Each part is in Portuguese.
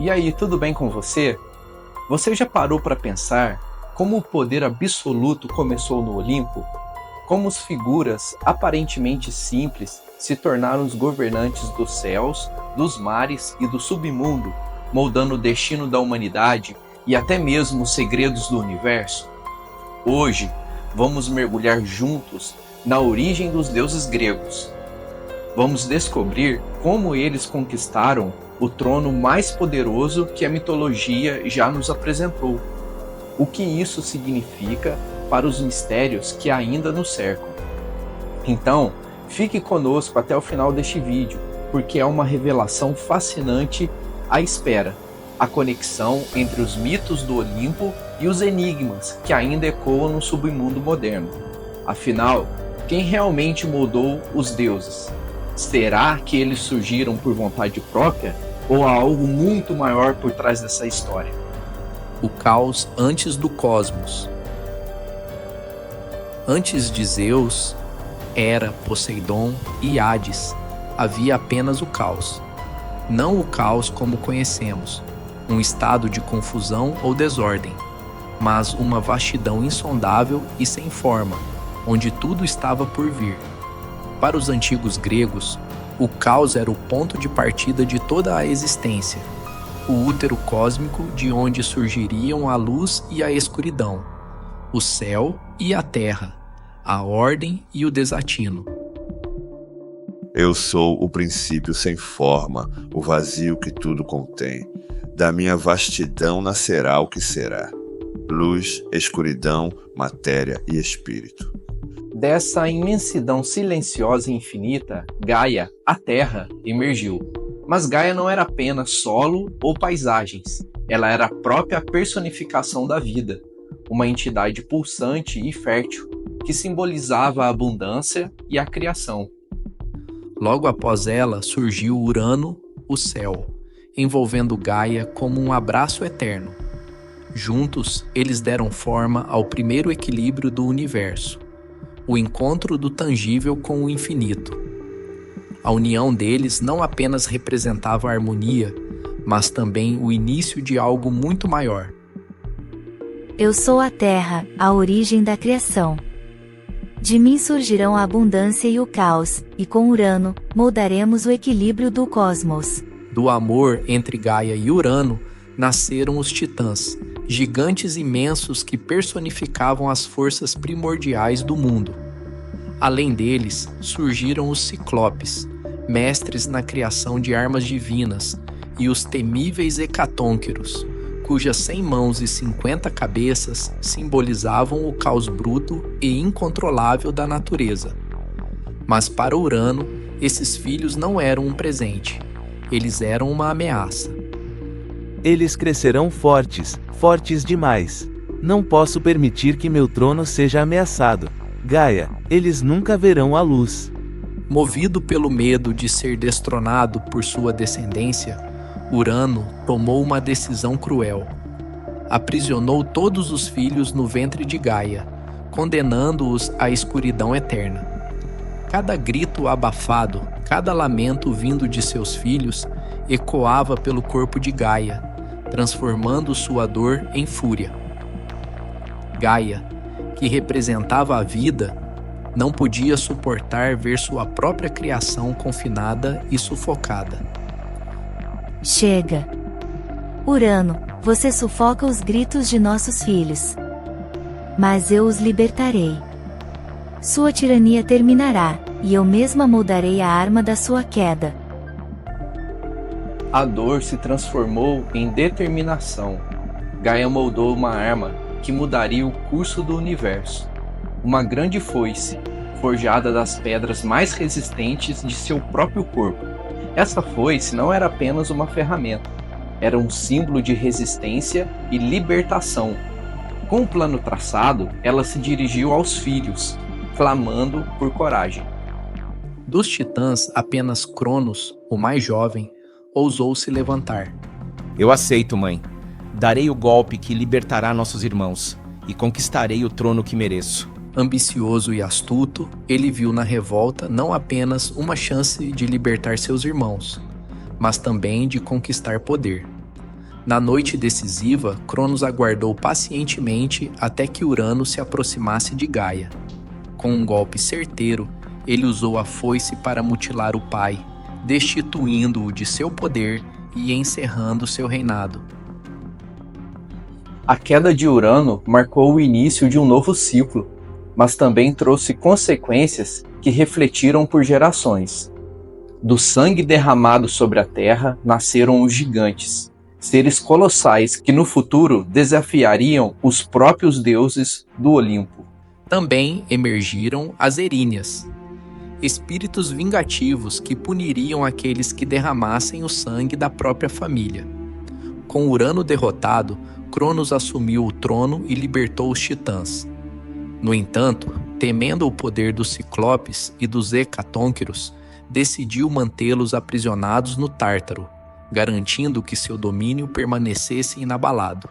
E aí, tudo bem com você? Você já parou para pensar como o poder absoluto começou no Olimpo? Como as figuras aparentemente simples se tornaram os governantes dos céus, dos mares e do submundo, moldando o destino da humanidade e até mesmo os segredos do universo? Hoje, vamos mergulhar juntos na origem dos deuses gregos. Vamos descobrir como eles conquistaram o trono mais poderoso que a mitologia já nos apresentou. O que isso significa para os mistérios que ainda nos cercam. Então, fique conosco até o final deste vídeo, porque é uma revelação fascinante à espera. A conexão entre os mitos do Olimpo e os enigmas que ainda ecoam no submundo moderno. Afinal, quem realmente moldou os deuses? Será que eles surgiram por vontade própria ou há algo muito maior por trás dessa história? O caos antes do cosmos. Antes de Zeus, Hera, Poseidon e Hades, havia apenas o caos. Não o caos como conhecemos, um estado de confusão ou desordem, mas uma vastidão insondável e sem forma, onde tudo estava por vir. Para os antigos gregos, o caos era o ponto de partida de toda a existência, o útero cósmico de onde surgiriam a luz e a escuridão, o céu e a terra, a ordem e o desatino. Eu sou o princípio sem forma, o vazio que tudo contém. Da minha vastidão nascerá o que será. Luz, escuridão, matéria e espírito. Dessa imensidão silenciosa e infinita, Gaia, a Terra, emergiu. Mas Gaia não era apenas solo ou paisagens, ela era a própria personificação da vida, uma entidade pulsante e fértil, que simbolizava a abundância e a criação. Logo após ela surgiu Urano, o céu, envolvendo Gaia como um abraço eterno. Juntos, eles deram forma ao primeiro equilíbrio do universo, o encontro do tangível com o infinito. A união deles não apenas representava a harmonia, mas também o início de algo muito maior. Eu sou a terra, a origem da criação. De mim surgirão a abundância e o caos, e com Urano, moldaremos o equilíbrio do cosmos. Do amor entre Gaia e Urano, nasceram os titãs, gigantes imensos que personificavam as forças primordiais do mundo. Além deles, surgiram os ciclopes, mestres na criação de armas divinas, e os temíveis hecatônqueros, cujas 100 mãos e 50 cabeças simbolizavam o caos bruto e incontrolável da natureza. Mas para Urano, esses filhos não eram um presente, eles eram uma ameaça. Eles crescerão fortes, fortes demais. Não posso permitir que meu trono seja ameaçado. Gaia, eles nunca verão a luz. Movido pelo medo de ser destronado por sua descendência, Urano tomou uma decisão cruel. Aprisionou todos os filhos no ventre de Gaia, condenando-os à escuridão eterna. Cada grito abafado, cada lamento vindo de seus filhos, ecoava pelo corpo de Gaia, transformando sua dor em fúria. Gaia, que representava a vida, não podia suportar ver sua própria criação confinada e sufocada. Chega! Urano, você sufoca os gritos de nossos filhos. Mas eu os libertarei. Sua tirania terminará, e eu mesma moldarei a arma da sua queda. A dor se transformou em determinação. Gaia moldou uma arma que mudaria o curso do universo. Uma grande foice, forjada das pedras mais resistentes de seu próprio corpo. Essa foice não era apenas uma ferramenta, era um símbolo de resistência e libertação. Com o plano traçado, ela se dirigiu aos filhos, clamando por coragem. Dos titãs, apenas Cronos, o mais jovem, ousou se levantar. Eu aceito, mãe. Darei o golpe que libertará nossos irmãos e conquistarei o trono que mereço. Ambicioso e astuto, ele viu na revolta não apenas uma chance de libertar seus irmãos, mas também de conquistar poder. Na noite decisiva, Cronos aguardou pacientemente até que Urano se aproximasse de Gaia. Com um golpe certeiro, ele usou a foice para mutilar o pai, destituindo-o de seu poder e encerrando seu reinado. A queda de Urano marcou o início de um novo ciclo, mas também trouxe consequências que refletiram por gerações. Do sangue derramado sobre a Terra nasceram os gigantes, seres colossais que no futuro desafiariam os próprios deuses do Olimpo. Também emergiram as Eríneas, espíritos vingativos que puniriam aqueles que derramassem o sangue da própria família. Com Urano derrotado, Cronos assumiu o trono e libertou os titãs. No entanto, temendo o poder dos Ciclopes e dos Hecatônquiros, decidiu mantê-los aprisionados no Tártaro, garantindo que seu domínio permanecesse inabalado.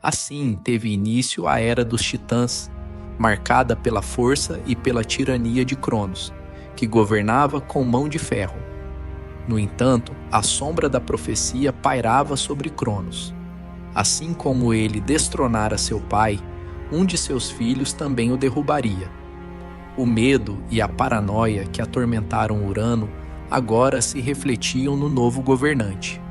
Assim teve início a Era dos Titãs, marcada pela força e pela tirania de Cronos, que governava com mão de ferro. No entanto, a sombra da profecia pairava sobre Cronos. Assim como ele destronara seu pai, um de seus filhos também o derrubaria. O medo e a paranoia que atormentaram Urano agora se refletiam no novo governante.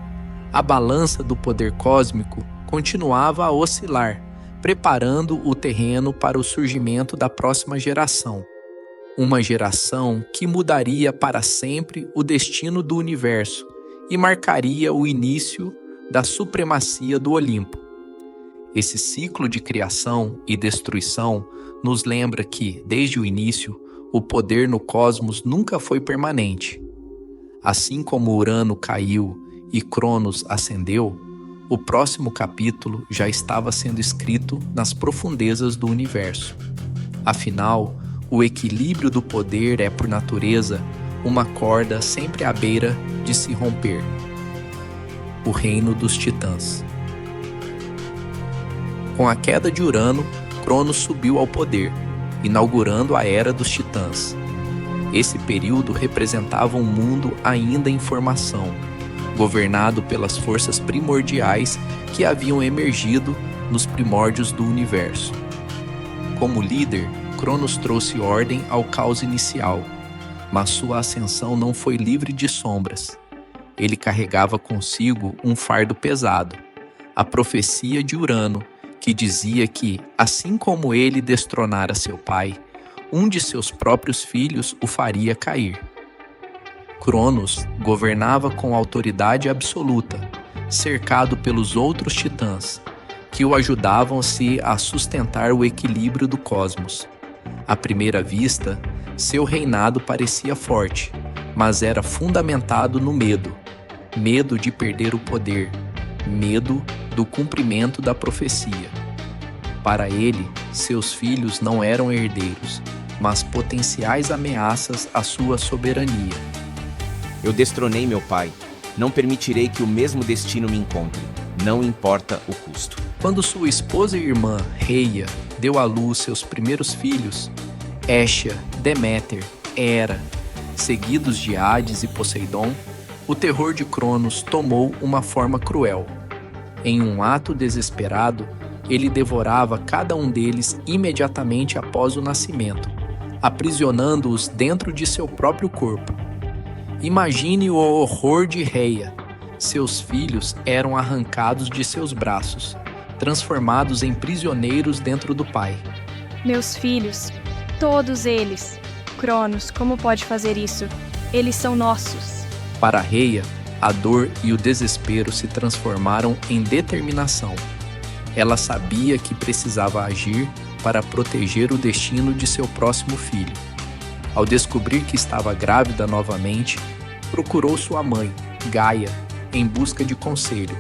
A balança do poder cósmico continuava a oscilar, preparando o terreno para o surgimento da próxima geração. Uma geração que mudaria para sempre o destino do universo e marcaria o início da supremacia do Olimpo. Esse ciclo de criação e destruição nos lembra que, desde o início, o poder no cosmos nunca foi permanente. Assim como Urano caiu e Cronos ascendeu, o próximo capítulo já estava sendo escrito nas profundezas do universo. Afinal, o equilíbrio do poder é, por natureza, uma corda sempre à beira de se romper. O reino dos titãs. Com a queda de Urano, Cronos subiu ao poder, inaugurando a Era dos Titãs. Esse período representava um mundo ainda em formação, governado pelas forças primordiais que haviam emergido nos primórdios do universo. Como líder, Cronos trouxe ordem ao caos inicial, mas sua ascensão não foi livre de sombras. Ele carregava consigo um fardo pesado, a profecia de Urano, que dizia que, assim como ele destronara seu pai, um de seus próprios filhos o faria cair. Cronos governava com autoridade absoluta, cercado pelos outros titãs, que o ajudavam-se a sustentar o equilíbrio do cosmos. À primeira vista, seu reinado parecia forte, mas era fundamentado no medo. Medo de perder o poder, medo do cumprimento da profecia. Para ele, seus filhos não eram herdeiros, mas potenciais ameaças à sua soberania. Eu destronei meu pai. Não permitirei que o mesmo destino me encontre. Não importa o custo. Quando sua esposa e irmã, Reia, deu à luz seus primeiros filhos, Hétia, Deméter, Hera, seguidos de Hades e Poseidon, o terror de Cronos tomou uma forma cruel. Em um ato desesperado, ele devorava cada um deles imediatamente após o nascimento, aprisionando-os dentro de seu próprio corpo. Imagine o horror de Reia. Seus filhos eram arrancados de seus braços, transformados em prisioneiros dentro do pai. Meus filhos, todos eles. Cronos, como pode fazer isso? Eles são nossos. Para Reia, a dor e o desespero se transformaram em determinação. Ela sabia que precisava agir para proteger o destino de seu próximo filho. Ao descobrir que estava grávida novamente, procurou sua mãe, Gaia, em busca de conselho.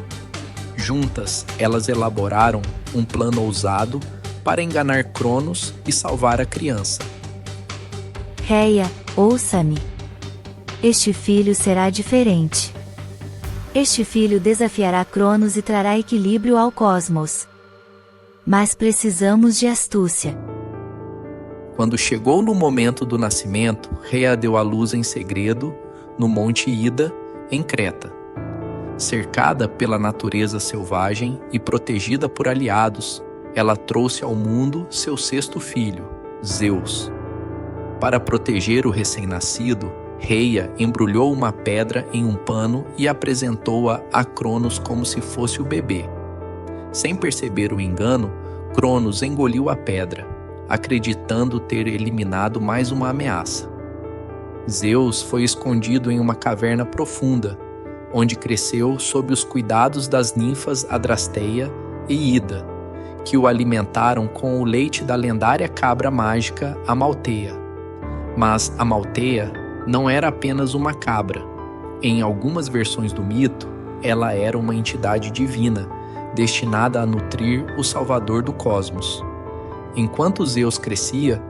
Juntas, elas elaboraram um plano ousado para enganar Cronos e salvar a criança. Reia, ouça-me. Este filho será diferente. Este filho desafiará Cronos e trará equilíbrio ao cosmos. Mas precisamos de astúcia. Quando chegou no momento do nascimento, Reia deu à luz em segredo, no Monte Ida, em Creta. Cercada pela natureza selvagem e protegida por aliados, ela trouxe ao mundo seu sexto filho, Zeus. Para proteger o recém-nascido, Reia embrulhou uma pedra em um pano e apresentou-a a Cronos como se fosse o bebê. Sem perceber o engano, Cronos engoliu a pedra, acreditando ter eliminado mais uma ameaça. Zeus foi escondido em uma caverna profunda, onde cresceu sob os cuidados das ninfas Adrasteia e Ida, que o alimentaram com o leite da lendária cabra mágica Amalteia. Mas Amalteia não era apenas uma cabra. Em algumas versões do mito, ela era uma entidade divina, destinada a nutrir o Salvador do cosmos. Enquanto Zeus crescia,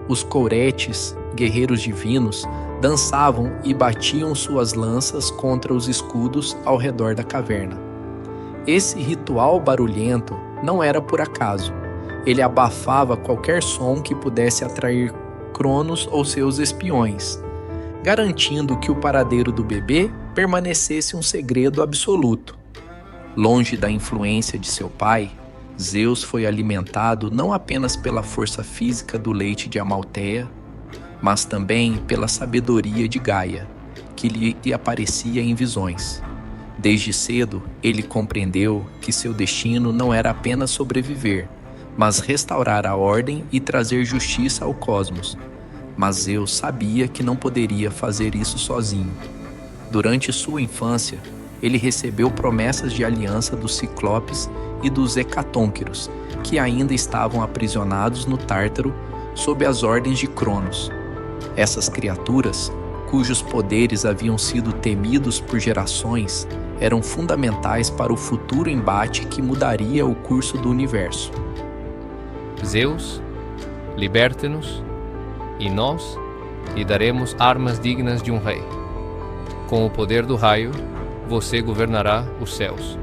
os couretes, guerreiros divinos, dançavam e batiam suas lanças contra os escudos ao redor da caverna. Esse ritual barulhento não era por acaso. Ele abafava qualquer som que pudesse atrair Cronos ou seus espiões, garantindo que o paradeiro do bebê permanecesse um segredo absoluto. Longe da influência de seu pai, Zeus foi alimentado não apenas pela força física do leite de Amalteia, mas também pela sabedoria de Gaia, que lhe aparecia em visões. Desde cedo, ele compreendeu que seu destino não era apenas sobreviver, mas restaurar a ordem e trazer justiça ao cosmos. Mas Zeus sabia que não poderia fazer isso sozinho. Durante sua infância, ele recebeu promessas de aliança dos Ciclopes e dos Hecatônquiros, que ainda estavam aprisionados no Tártaro sob as ordens de Cronos. Essas criaturas, cujos poderes haviam sido temidos por gerações, eram fundamentais para o futuro embate que mudaria o curso do universo. Zeus, liberte-nos, e nós lhe daremos armas dignas de um rei. Com o poder do raio, você governará os céus.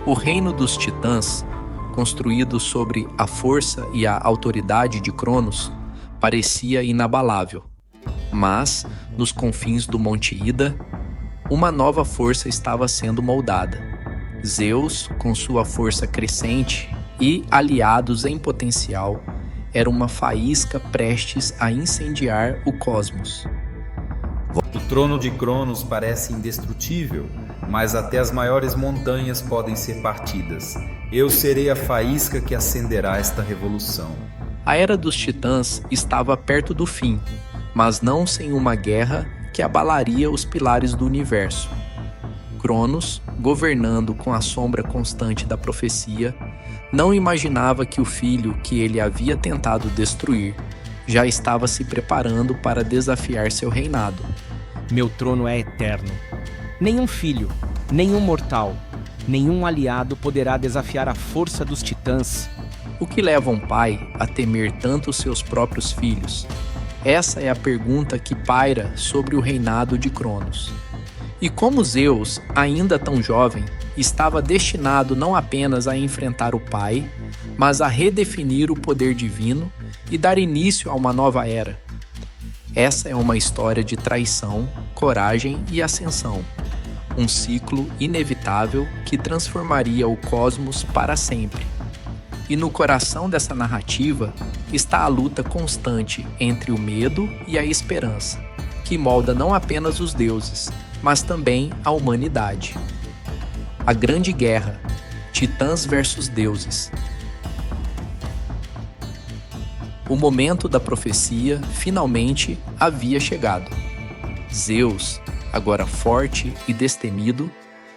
O reino dos Titãs, construído sobre a força e a autoridade de Cronos, parecia inabalável. Mas, nos confins do Monte Ida, uma nova força estava sendo moldada. Zeus, com sua força crescente e aliados em potencial, era uma faísca prestes a incendiar o cosmos. O trono de Cronos parece indestrutível, mas até as maiores montanhas podem ser partidas. Eu serei a faísca que acenderá esta revolução. A Era dos Titãs estava perto do fim, mas não sem uma guerra que abalaria os pilares do universo. Cronos, governando com a sombra constante da profecia, não imaginava que o filho que ele havia tentado destruir já estava se preparando para desafiar seu reinado. Meu trono é eterno. Nenhum filho, nenhum mortal, nenhum aliado poderá desafiar a força dos titãs. O que leva um pai a temer tanto seus próprios filhos? Essa é a pergunta que paira sobre o reinado de Cronos. E como Zeus, ainda tão jovem, estava destinado não apenas a enfrentar o pai, mas a redefinir o poder divino e dar início a uma nova era. Essa é uma história de traição, coragem e ascensão. Um ciclo inevitável que transformaria o cosmos para sempre. E no coração dessa narrativa está a luta constante entre o medo e a esperança, que molda não apenas os deuses, mas também a humanidade. A Grande Guerra, Titãs versus Deuses. O momento da profecia finalmente havia chegado. Zeus, agora forte e destemido,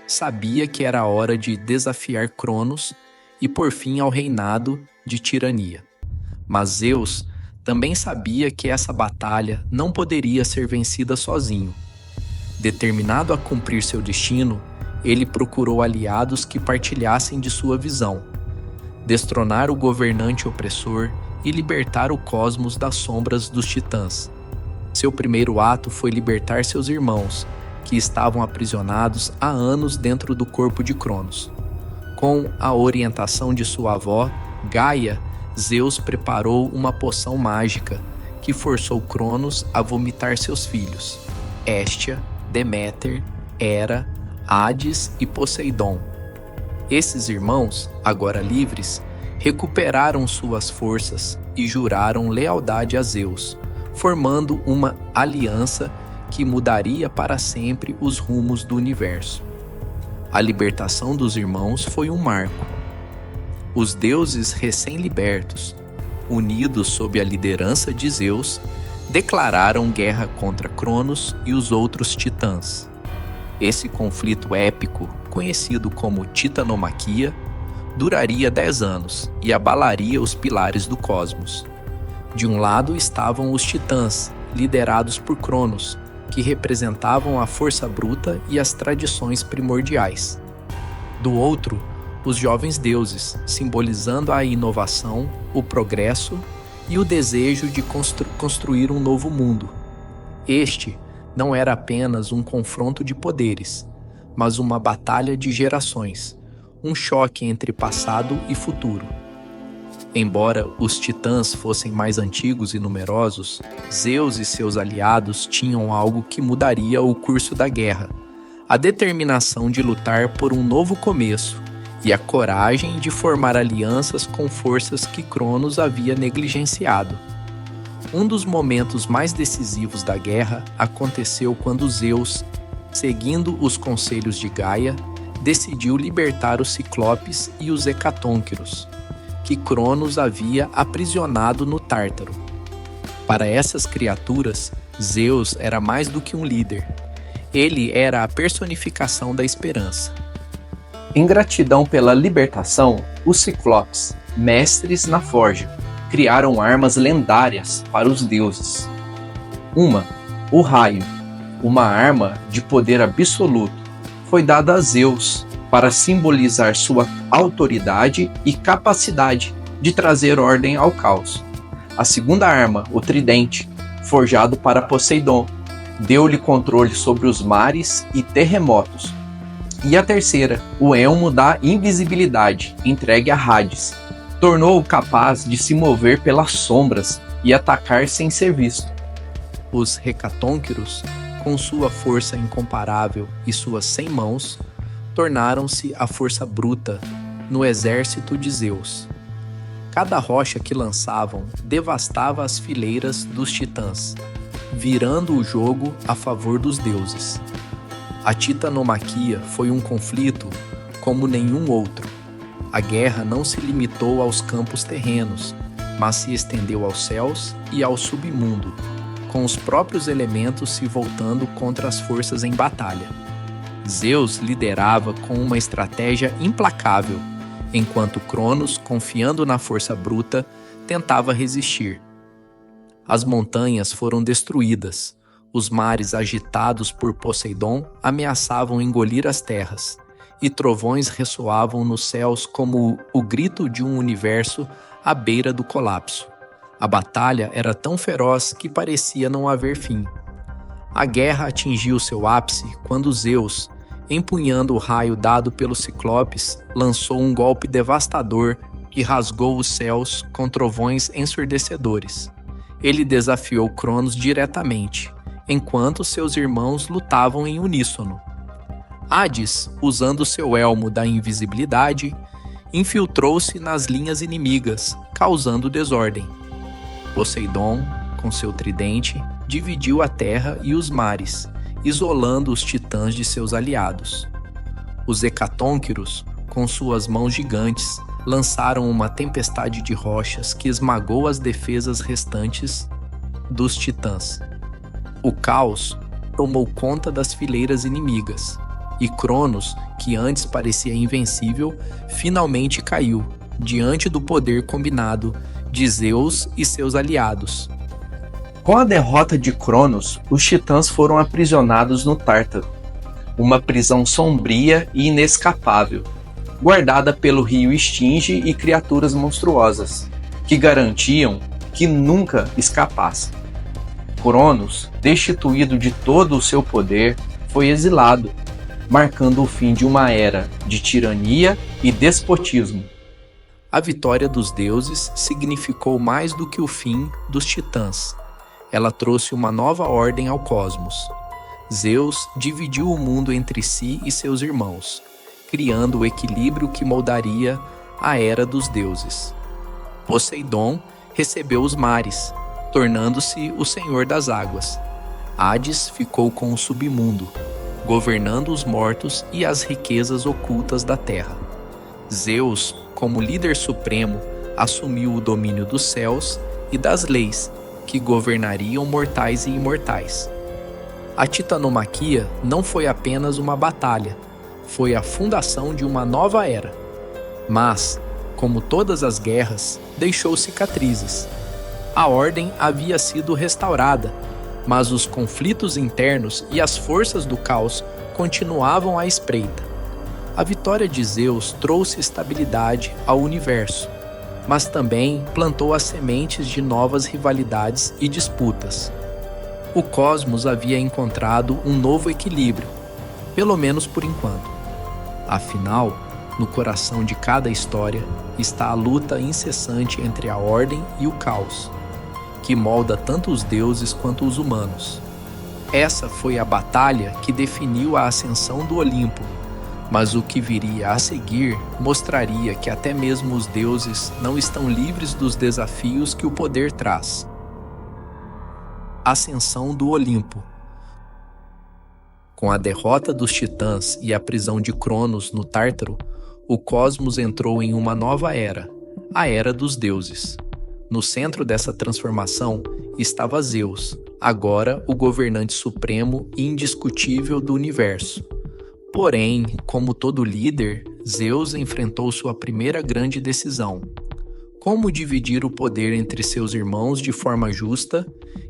sabia que era a hora de desafiar Cronos e por fim ao reinado de tirania. Mas Zeus também sabia que essa batalha não poderia ser vencida sozinho. Determinado a cumprir seu destino, ele procurou aliados que partilhassem de sua visão, destronar o governante opressor e libertar o cosmos das sombras dos titãs. Seu primeiro ato foi libertar seus irmãos, que estavam aprisionados há anos dentro do corpo de Cronos. Com a orientação de sua avó, Gaia, Zeus preparou uma poção mágica que forçou Cronos a vomitar seus filhos, Hestia, Deméter, Hera, Hades e Poseidon. Esses irmãos, agora livres, recuperaram suas forças e juraram lealdade a Zeus, formando uma aliança que mudaria para sempre os rumos do universo. A libertação dos irmãos foi um marco. Os deuses recém-libertos, unidos sob a liderança de Zeus, declararam guerra contra Cronos e os outros titãs. Esse conflito épico, conhecido como Titanomaquia, duraria 10 anos e abalaria os pilares do cosmos. De um lado estavam os titãs, liderados por Cronos, que representavam a força bruta e as tradições primordiais. Do outro, os jovens deuses, simbolizando a inovação, o progresso e o desejo de construir um novo mundo. Este não era apenas um confronto de poderes, mas uma batalha de gerações, um choque entre passado e futuro. Embora os titãs fossem mais antigos e numerosos, Zeus e seus aliados tinham algo que mudaria o curso da guerra: a determinação de lutar por um novo começo e a coragem de formar alianças com forças que Cronos havia negligenciado. Um dos momentos mais decisivos da guerra aconteceu quando Zeus, seguindo os conselhos de Gaia, decidiu libertar os Ciclopes e os Hecatônquiros, que Cronos havia aprisionado no Tártaro. Para essas criaturas, Zeus era mais do que um líder. Ele era a personificação da esperança. Em gratidão pela libertação, os Ciclopes, mestres na forja, criaram armas lendárias para os deuses. O raio, uma arma de poder absoluto, foi dada a Zeus para simbolizar sua autoridade e capacidade de trazer ordem ao caos. A segunda arma, o tridente, forjado para Poseidon, deu-lhe controle sobre os mares e terremotos. E a terceira, o elmo da invisibilidade, entregue a Hades, tornou-o capaz de se mover pelas sombras e atacar sem ser visto. Os Hecatônquiros, com sua força incomparável e suas 100 mãos, tornaram-se a força bruta no exército de Zeus. Cada rocha que lançavam devastava as fileiras dos titãs, virando o jogo a favor dos deuses. A Titanomaquia foi um conflito como nenhum outro. A guerra não se limitou aos campos terrenos, mas se estendeu aos céus e ao submundo, com os próprios elementos se voltando contra as forças em batalha. Zeus liderava com uma estratégia implacável, enquanto Cronos, confiando na força bruta, tentava resistir. As montanhas foram destruídas, os mares agitados por Poseidon ameaçavam engolir as terras, e trovões ressoavam nos céus como o grito de um universo à beira do colapso. A batalha era tão feroz que parecia não haver fim. A guerra atingiu seu ápice quando Zeus, empunhando o raio dado pelos Ciclopes, lançou um golpe devastador que rasgou os céus com trovões ensurdecedores. Ele desafiou Cronos diretamente, enquanto seus irmãos lutavam em uníssono. Hades, usando seu elmo da invisibilidade, infiltrou-se nas linhas inimigas, causando desordem. Poseidon, com seu tridente, dividiu a terra e os mares, isolando os titãs de seus aliados. Os Hecatônquiros, com suas mãos gigantes, lançaram uma tempestade de rochas que esmagou as defesas restantes dos titãs. O caos tomou conta das fileiras inimigas, e Cronos, que antes parecia invencível, finalmente caiu diante do poder combinado de Zeus e seus aliados. Com a derrota de Cronos, os titãs foram aprisionados no Tártaro, uma prisão sombria e inescapável, guardada pelo rio Estinge e criaturas monstruosas, que garantiam que nunca escapassem. Cronos, destituído de todo o seu poder, foi exilado, marcando o fim de uma era de tirania e despotismo. A vitória dos deuses significou mais do que o fim dos titãs. Ela trouxe uma nova ordem ao cosmos. Zeus dividiu o mundo entre si e seus irmãos, criando o equilíbrio que moldaria a era dos deuses. Poseidon recebeu os mares, tornando-se o senhor das águas. Hades ficou com o submundo, governando os mortos e as riquezas ocultas da terra. Zeus, como líder supremo, assumiu o domínio dos céus e das leis, que governariam mortais e imortais. A titanomaquia não foi apenas uma batalha, foi a fundação de uma nova era. Mas, como todas as guerras, deixou cicatrizes. A ordem havia sido restaurada, mas os conflitos internos e as forças do caos continuavam à espreita. A vitória de Zeus trouxe estabilidade ao universo, mas também plantou as sementes de novas rivalidades e disputas. O cosmos havia encontrado um novo equilíbrio, pelo menos por enquanto. Afinal, no coração de cada história está a luta incessante entre a ordem e o caos, que molda tanto os deuses quanto os humanos. Essa foi a batalha que definiu a ascensão do Olimpo, mas o que viria a seguir mostraria que até mesmo os deuses não estão livres dos desafios que o poder traz. Ascensão do Olimpo. Com a derrota dos titãs e a prisão de Cronos no Tártaro, o cosmos entrou em uma nova era, a Era dos Deuses. No centro dessa transformação estava Zeus, agora o governante supremo e indiscutível do universo. Porém, como todo líder, Zeus enfrentou sua primeira grande decisão: como dividir o poder entre seus irmãos de forma justa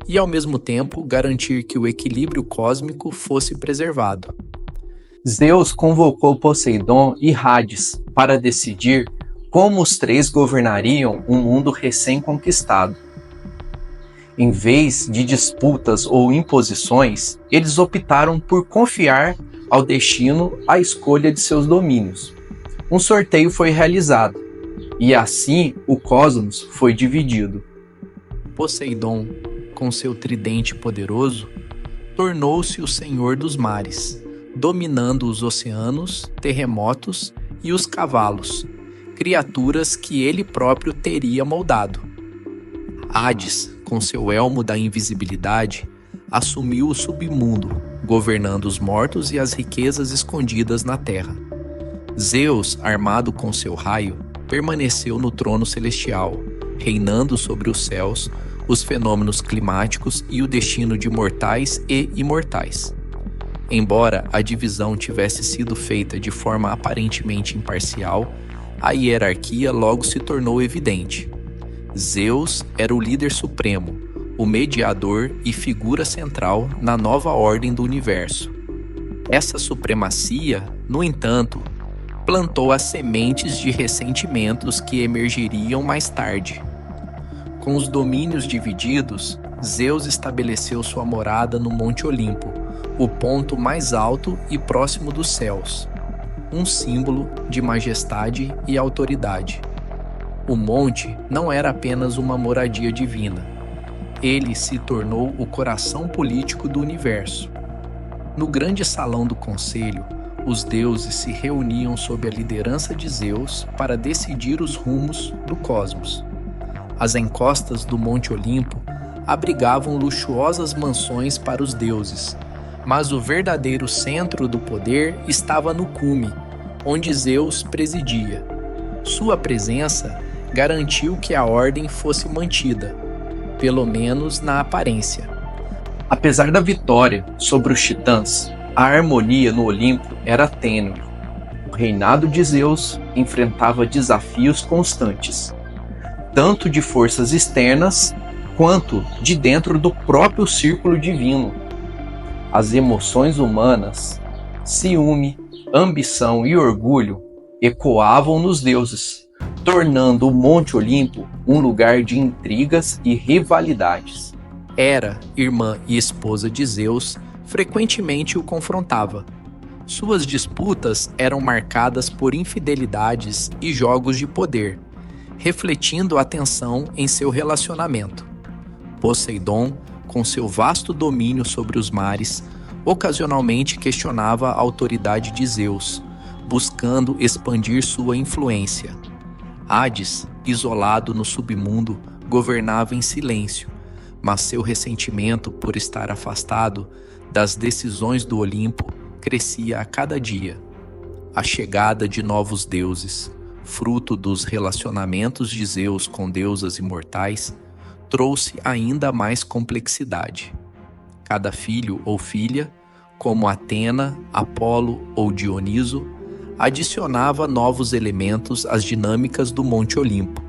e, ao mesmo tempo, garantir que o equilíbrio cósmico fosse preservado. Zeus convocou Poseidon e Hades para decidir como os três governariam um mundo recém-conquistado. Em vez de disputas ou imposições, eles optaram por confiar ao destino a escolha de seus domínios. Um sorteio foi realizado, e assim o cosmos foi dividido. Poseidon, com seu tridente poderoso, tornou-se o senhor dos mares, dominando os oceanos, terremotos e os cavalos, criaturas que ele próprio teria moldado. Hades, com seu elmo da invisibilidade, assumiu o submundo, governando os mortos e as riquezas escondidas na terra. Zeus, armado com seu raio, permaneceu no trono celestial, reinando sobre os céus, os fenômenos climáticos e o destino de mortais e imortais. Embora a divisão tivesse sido feita de forma aparentemente imparcial, a hierarquia logo se tornou evidente. Zeus era o líder supremo, o mediador e figura central na nova ordem do universo. Essa supremacia, no entanto, plantou as sementes de ressentimentos que emergiriam mais tarde. Com os domínios divididos, Zeus estabeleceu sua morada no Monte Olimpo, o ponto mais alto e próximo dos céus, um símbolo de majestade e autoridade. O monte não era apenas uma moradia divina. Ele se tornou o coração político do universo. No grande salão do conselho, os deuses se reuniam sob a liderança de Zeus para decidir os rumos do cosmos. As encostas do Monte Olimpo abrigavam luxuosas mansões para os deuses, mas o verdadeiro centro do poder estava no cume, onde Zeus presidia. Sua presença garantiu que a ordem fosse mantida, pelo menos na aparência. Apesar da vitória sobre os titãs, a harmonia no Olimpo era tênue. O reinado de Zeus enfrentava desafios constantes, tanto de forças externas quanto de dentro do próprio círculo divino. As emoções humanas, ciúme, ambição e orgulho ecoavam nos deuses, tornando o Monte Olimpo um lugar de intrigas e rivalidades. Hera, irmã e esposa de Zeus, frequentemente o confrontava. Suas disputas eram marcadas por infidelidades e jogos de poder, refletindo a tensão em seu relacionamento. Poseidon, com seu vasto domínio sobre os mares, Ocasionalmente questionava a autoridade de Zeus, buscando expandir sua influência. Hades, isolado no submundo, governava em silêncio, mas seu ressentimento por estar afastado das decisões do Olimpo crescia a cada dia. A chegada de novos deuses, fruto dos relacionamentos de Zeus com deusas imortais, trouxe ainda mais complexidade. Cada filho ou filha, como Atena, Apolo ou Dioniso, adicionava novos elementos às dinâmicas do Monte Olimpo,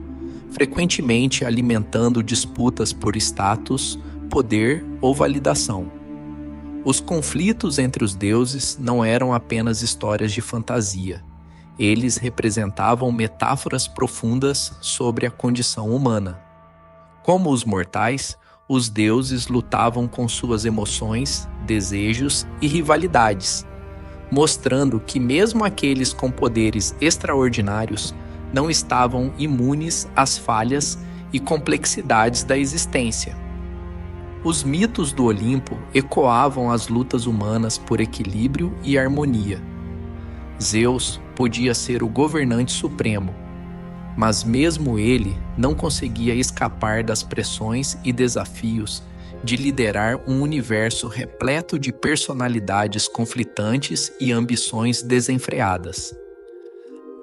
frequentemente alimentando disputas por status, poder ou validação. Os conflitos entre os deuses não eram apenas histórias de fantasia. Eles representavam metáforas profundas sobre a condição humana. Como os mortais, os deuses lutavam com suas emoções, desejos e rivalidades, mostrando que mesmo aqueles com poderes extraordinários não estavam imunes às falhas e complexidades da existência. Os mitos do Olimpo ecoavam as lutas humanas por equilíbrio e harmonia. Zeus podia ser o governante supremo, mas mesmo ele não conseguia escapar das pressões e desafios de liderar um universo repleto de personalidades conflitantes e ambições desenfreadas.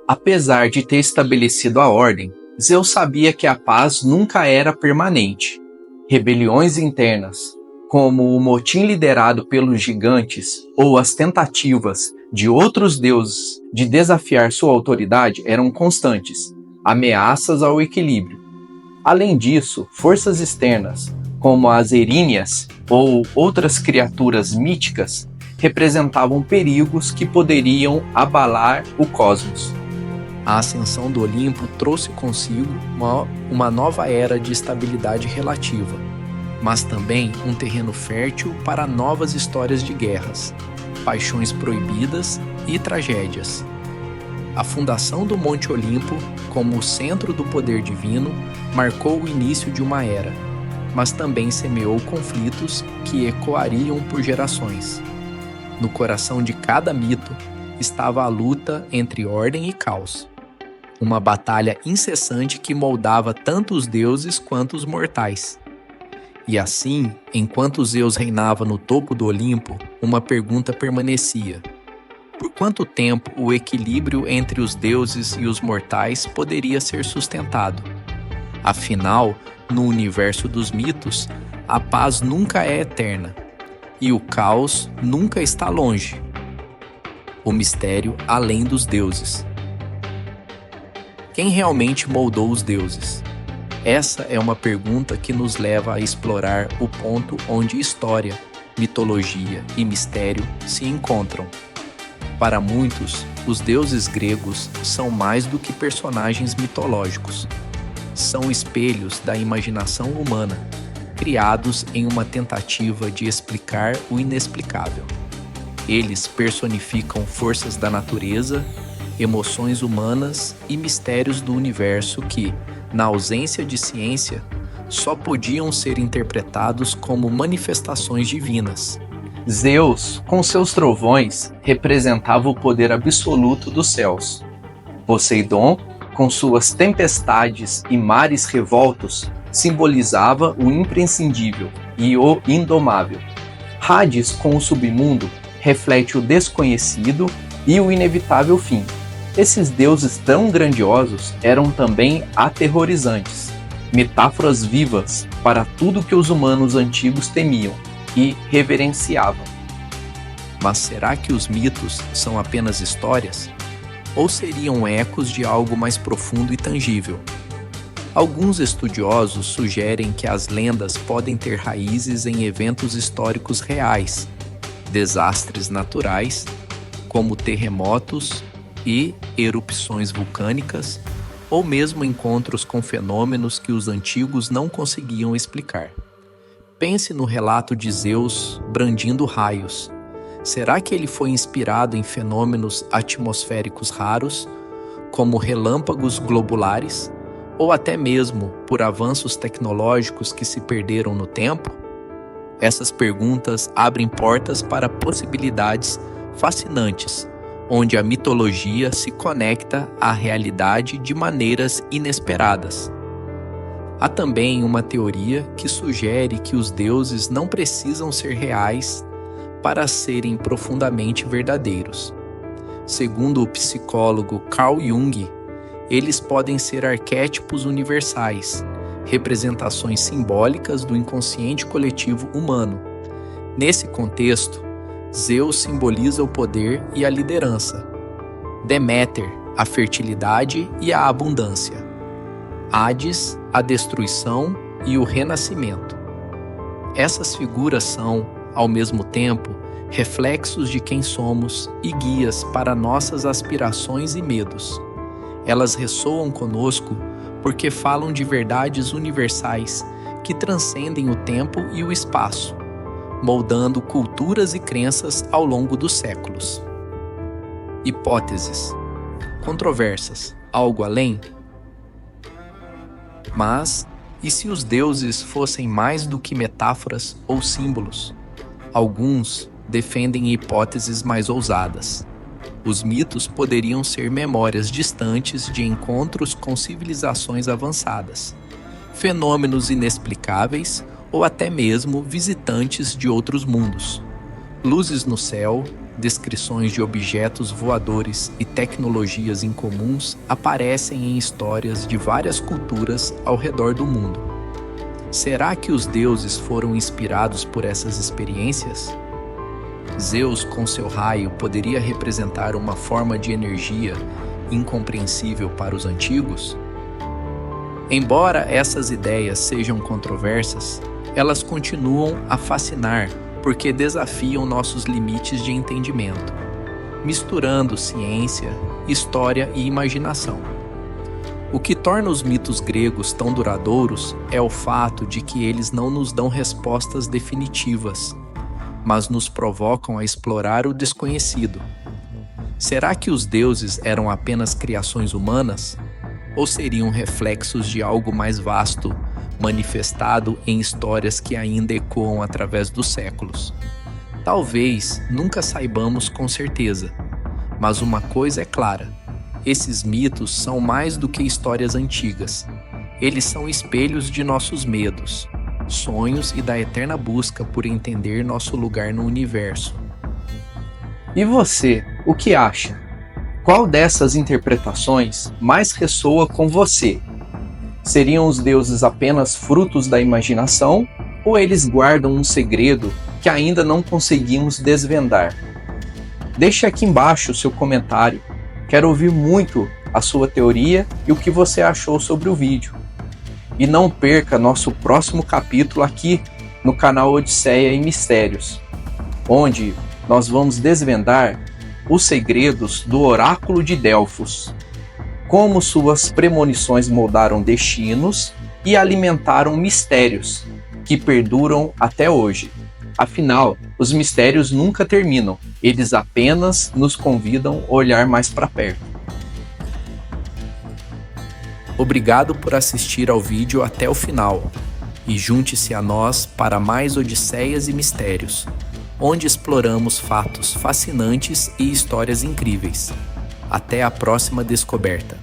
Apesar de ter estabelecido a ordem, Zeus sabia que a paz nunca era permanente. Rebeliões internas, como o motim liderado pelos gigantes ou as tentativas de outros deuses de desafiar sua autoridade, eram constantes, ameaças ao equilíbrio. Além disso, forças externas, como as Eríneas ou outras criaturas míticas, representavam perigos que poderiam abalar o cosmos. A ascensão do Olimpo trouxe consigo uma nova era de estabilidade relativa, mas também um terreno fértil para novas histórias de guerras, paixões proibidas e tragédias. A fundação do Monte Olimpo, como o centro do poder divino, marcou o início de uma era, mas também semeou conflitos que ecoariam por gerações. No coração de cada mito estava a luta entre ordem e caos. Uma batalha incessante que moldava tanto os deuses quanto os mortais. E assim, enquanto Zeus reinava no topo do Olimpo, uma pergunta permanecia: por quanto tempo o equilíbrio entre os deuses e os mortais poderia ser sustentado? Afinal, no universo dos mitos, a paz nunca é eterna, e o caos nunca está longe. O mistério além dos deuses. Quem realmente moldou os deuses? Essa é uma pergunta que nos leva a explorar o ponto onde história, mitologia e mistério se encontram. Para muitos, os deuses gregos são mais do que personagens mitológicos. São espelhos da imaginação humana, criados em uma tentativa de explicar o inexplicável. Eles personificam forças da natureza, emoções humanas e mistérios do universo que, na ausência de ciência, só podiam ser interpretados como manifestações divinas. Zeus, com seus trovões, representava o poder absoluto dos céus. Poseidon, com suas tempestades e mares revoltos, simbolizava o imprescindível e o indomável. Hades, com o submundo, reflete o desconhecido e o inevitável fim. Esses deuses tão grandiosos eram também aterrorizantes, metáforas vivas para tudo que os humanos antigos temiam e reverenciavam. Mas será que os mitos são apenas histórias? Ou seriam ecos de algo mais profundo e tangível? Alguns estudiosos sugerem que as lendas podem ter raízes em eventos históricos reais, desastres naturais, como terremotos e erupções vulcânicas, ou mesmo encontros com fenômenos que os antigos não conseguiam explicar. Pense no relato de Zeus brandindo raios. Será que ele foi inspirado em fenômenos atmosféricos raros, como relâmpagos globulares, ou até mesmo por avanços tecnológicos que se perderam no tempo? Essas perguntas abrem portas para possibilidades fascinantes, onde a mitologia se conecta à realidade de maneiras inesperadas. Há também uma teoria que sugere que os deuses não precisam ser reais para serem profundamente verdadeiros. Segundo o psicólogo Carl Jung, eles podem ser arquétipos universais, representações simbólicas do inconsciente coletivo humano. Nesse contexto, Zeus simboliza o poder e a liderança, Deméter, a fertilidade e a abundância, Hades, a destruição e o renascimento. Essas figuras são, ao mesmo tempo, reflexos de quem somos e guias para nossas aspirações e medos. Elas ressoam conosco porque falam de verdades universais que transcendem o tempo e o espaço, moldando culturas e crenças ao longo dos séculos. Hipóteses controversas. Algo além? Mas, e se os deuses fossem mais do que metáforas ou símbolos? Alguns defendem hipóteses mais ousadas. Os mitos poderiam ser memórias distantes de encontros com civilizações avançadas, fenômenos inexplicáveis ou até mesmo visitantes de outros mundos. Luzes no céu, descrições de objetos voadores e tecnologias incomuns aparecem em histórias de várias culturas ao redor do mundo. Será que os deuses foram inspirados por essas experiências? Zeus, com seu raio, poderia representar uma forma de energia incompreensível para os antigos? Embora essas ideias sejam controversas, elas continuam a fascinar porque desafiam nossos limites de entendimento, misturando ciência, história e imaginação. O que torna os mitos gregos tão duradouros é o fato de que eles não nos dão respostas definitivas, mas nos provocam a explorar o desconhecido. Será que os deuses eram apenas criações humanas? Ou seriam reflexos de algo mais vasto, manifestado em histórias que ainda ecoam através dos séculos? Talvez nunca saibamos com certeza, mas uma coisa é clara: esses mitos são mais do que histórias antigas. Eles são espelhos de nossos medos, sonhos e da eterna busca por entender nosso lugar no universo. E você, o que acha? Qual dessas interpretações mais ressoa com você? Seriam os deuses apenas frutos da imaginação ou eles guardam um segredo que ainda não conseguimos desvendar? Deixe aqui embaixo o seu comentário. Quero ouvir muito a sua teoria e o que você achou sobre o vídeo. E não perca nosso próximo capítulo aqui no canal Odisseia e Mistérios, onde nós vamos desvendar os segredos do Oráculo de Delfos, como suas premonições moldaram destinos e alimentaram mistérios que perduram até hoje. Afinal, os mistérios nunca terminam, eles apenas nos convidam a olhar mais para perto. Obrigado por assistir ao vídeo até o final e junte-se a nós para mais Odisseias e Mistérios, onde exploramos fatos fascinantes e histórias incríveis. Até a próxima descoberta.